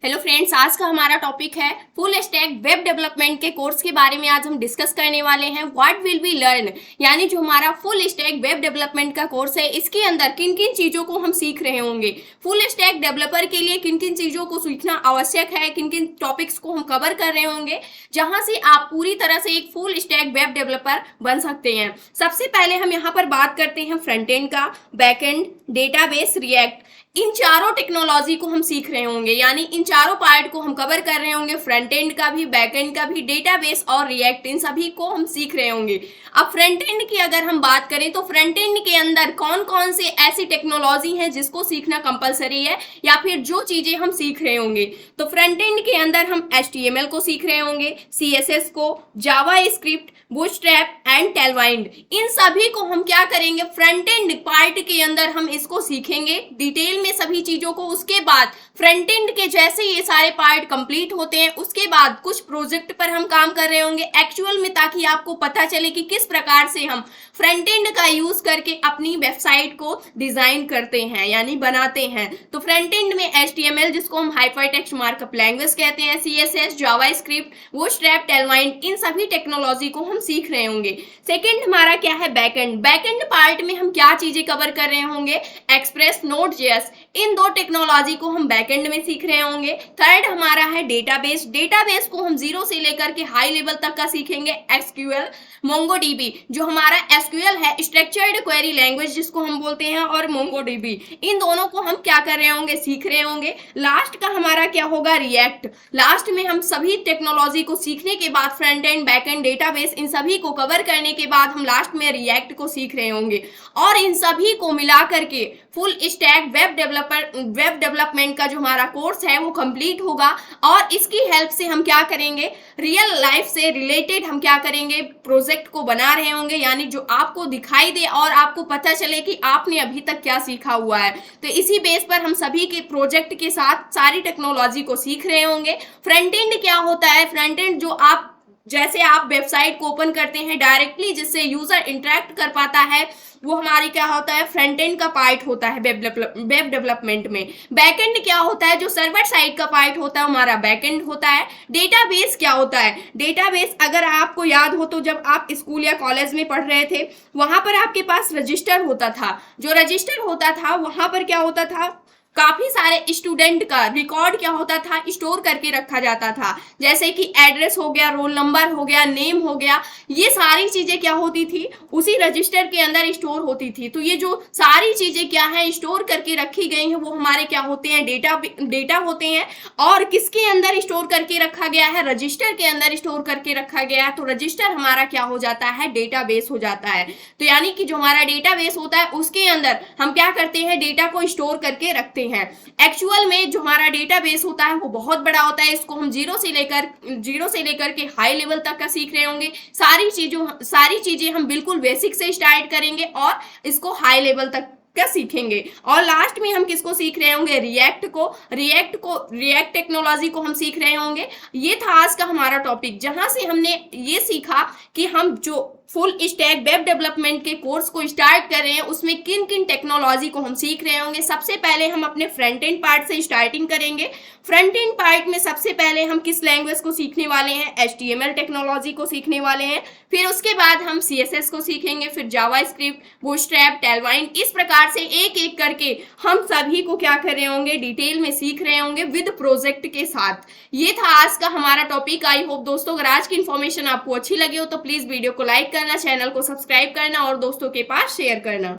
Hello friends, आज का हमारा टॉपिक है फुल स्टैक वेब डेवलपमेंट के कोर्स के बारे में। आज हम डिस्कस करने वाले हैं व्हाट विल बी लर्न, यानी जो हमारा फुल स्टैक वेब डेवलपमेंट का कोर्स है इसके अंदर किन किन चीज़ों को हम सीख रहे होंगे। फुल स्टैक डेवलपर के लिए किन किन चीज़ों को सीखना आवश्यक है, किन किन टॉपिक्स को हम कवर कर रहे होंगे जहां से आप पूरी तरह से एक फुल स्टैक वेब डेवलपर बन सकते हैं। सबसे पहले हम यहाँ पर बात करते हैं फ्रंट एंड का, बैक एंड, डेटाबेस, रिएक्ट। इन चारों टेक्नोलॉजी को हम सीख रहे होंगे, यानी इन चारों पार्ट को हम कवर कर रहे होंगे। फ्रंट एंड का भी, बैक एंड का भी, डेटाबेस और रिएक्ट, इन सभी को हम सीख रहे होंगे। अब फ्रंट एंड की अगर हम बात करें तो फ्रंट एंड के अंदर कौन कौन से ऐसी टेक्नोलॉजी हैं जिसको सीखना कंपलसरी है या फिर जो चीजें हम सीख रहे होंगे। तो फ्रंट एंड के अंदर हम HTML को सीख रहे होंगे, CSS को, जावा स्क्रिप्ट, बूटस्ट्रैप एंड टेलवाइंड। इन सभी को हम क्या करेंगे, फ्रंट एंड पार्ट के अंदर हम इसको सीखेंगे डिटेल में सभी चीजों को। उसके बाद फ्रंट एंड के जैसे ये सारे पार्ट कंप्लीट होते हैं उसके बाद कुछ प्रोजेक्ट पर हम काम कर रहे होंगे एक्चुअल में, ताकि आपको पता चले कि किस प्रकार से हम फ्रंट एंड का यूज करके अपनी वेबसाइट को डिजाइन करते हैं यानी बनाते हैं। तो फ्रंट एंड में HTML जिसको हम हाइपरटेक्स्ट मार्कअप लैंग्वेज कहते हैं, CSS, जावा स्क्रिप्ट, बूटस्ट्रैप, टेलवाइंड, इन सभी टेक्नोलॉजी को हम सीख रहे होंगे। सेकेंड हमारा क्या है, बैकएंड। बैकएंड पार्ट में हम क्या चीजें कवर कर रहे होंगे, एक्सप्रेस, नोड.js, इन दो टेक्नोलॉजी को हम बैकएंड में सीख रहे होंगे। थर्ड हमारा है डेटाबेस। डेटाबेस को हम जीरो से लेकर के हाई लेवल तक का सीखेंगे। SQL, MongoDB जो हमारा SQL है, स्ट्रक्चर्ड क्वेरी लैंग्वेज जिसको हम बोलते हैं, और MongoDB, इन दोनों को हम क्या कर रहे होंगे, सीख रहे होंगे। लास्ट का हमारा क्या होगा, रिएक्ट। लास्ट में हम सभी टेक्नोलॉजी को सीखने के बाद front end, back end, database, इन सभी को कवर करने के बाद हम लास्ट में रिएक्ट को सीख रहे होंगे। और इन सभी को मिला करके फुल स्टैक वेब डेवलपमेंट का जो हमारा कोर्स है वो कंप्लीट होगा। और इसकी हेल्प से हम क्या करेंगे, रियल लाइफ से रिलेटेड हम क्या करेंगे, प्रोजेक्ट को बना रहे होंगे, यानी जो आपको दिखाई दे और आपको पता चले कि आपने अभी तक क्या सीखा हुआ है। तो इसी बेस पर हम सभी के प्रोजेक्ट के साथ सारी टेक्नोलॉजी को सीख रहे होंगे। फ्रंट एंड क्या होता है, फ्रंट एंड जो आप जैसे आप वेबसाइट को ओपन करते हैं डायरेक्टली जिससे यूजर इंटरेक्ट कर पाता है, वो हमारी क्या होता है, फ्रंट एंड का पार्ट होता है वेब डेवलपमेंट में। बैक एंड क्या होता है, जो सर्वर साइड का पार्ट होता है हमारा बैक एंड होता है। डेटाबेस क्या होता है, डेटाबेस अगर आपको याद हो तो जब आप स्कूल या कॉलेज में पढ़ रहे थे वहां पर आपके पास रजिस्टर होता था। जो रजिस्टर होता था वहां पर क्या होता था, काफी सारे स्टूडेंट का रिकॉर्ड क्या होता था, स्टोर करके रखा जाता था। जैसे कि एड्रेस हो गया, रोल नंबर हो गया, नेम हो गया, ये सारी चीजें क्या होती थी, उसी रजिस्टर के अंदर स्टोर होती थी। तो ये जो सारी चीजें क्या है स्टोर करके रखी गई हैं वो हमारे क्या होते हैं, डेटा होते हैं। और किसके अंदर स्टोर करके रखा गया है, रजिस्टर के अंदर स्टोर करके रखा गया है। तो रजिस्टर हमारा क्या हो जाता है, डेटाबेस हो जाता है। तो यानी कि जो हमारा डेटाबेस होता है उसके अंदर हम क्या करते हैं, डेटा को स्टोर करके रखते हैं। एक्चुअल में जो हमारा डेटाबेस होता है वो बहुत बड़ा होता है। इसको हम जीरो से लेकर के हाई लेवल तक का सीख रहे होंगे। सारी चीजें हम बिल्कुल बेसिक से स्टार्ट करेंगे और इसको हाई लेवल तक क्या सीखेंगे। और लास्ट में हम किसको सीख रहे होंगे, रिएक्ट टेक्नोलॉजी को हम सीख रहे होंगे। ये था आज का हमारा टॉपिक, जहां से हमने ये सीखा कि हम जो फुल स्टैक वेब डेवलपमेंट के कोर्स को स्टार्ट कर रहे हैं उसमें किन किन टेक्नोलॉजी को हम सीख रहे होंगे। सबसे पहले हम अपने फ्रंट एंड पार्ट से स्टार्टिंग करेंगे। फ्रंट एंड पार्ट में सबसे पहले हम किस लैंग्वेज को सीखने वाले हैं, HTML टेक्नोलॉजी को सीखने वाले हैं। फिर उसके बाद हम CSS को सीखेंगे, फिर जावा स्क्रिप्ट, बूटस्ट्रैप, टेलवाइंड, इस प्रकार से एक एक करके हम सभी को क्या कर रहे होंगे, डिटेल में सीख रहे होंगे विद प्रोजेक्ट के साथ। ये था आज का हमारा टॉपिक। आई होप दोस्तों अगर आज की इन्फॉर्मेशन आपको अच्छी लगी हो तो प्लीज वीडियो को लाइक करना, चैनल को सब्सक्राइब करना और दोस्तों के पास शेयर करना।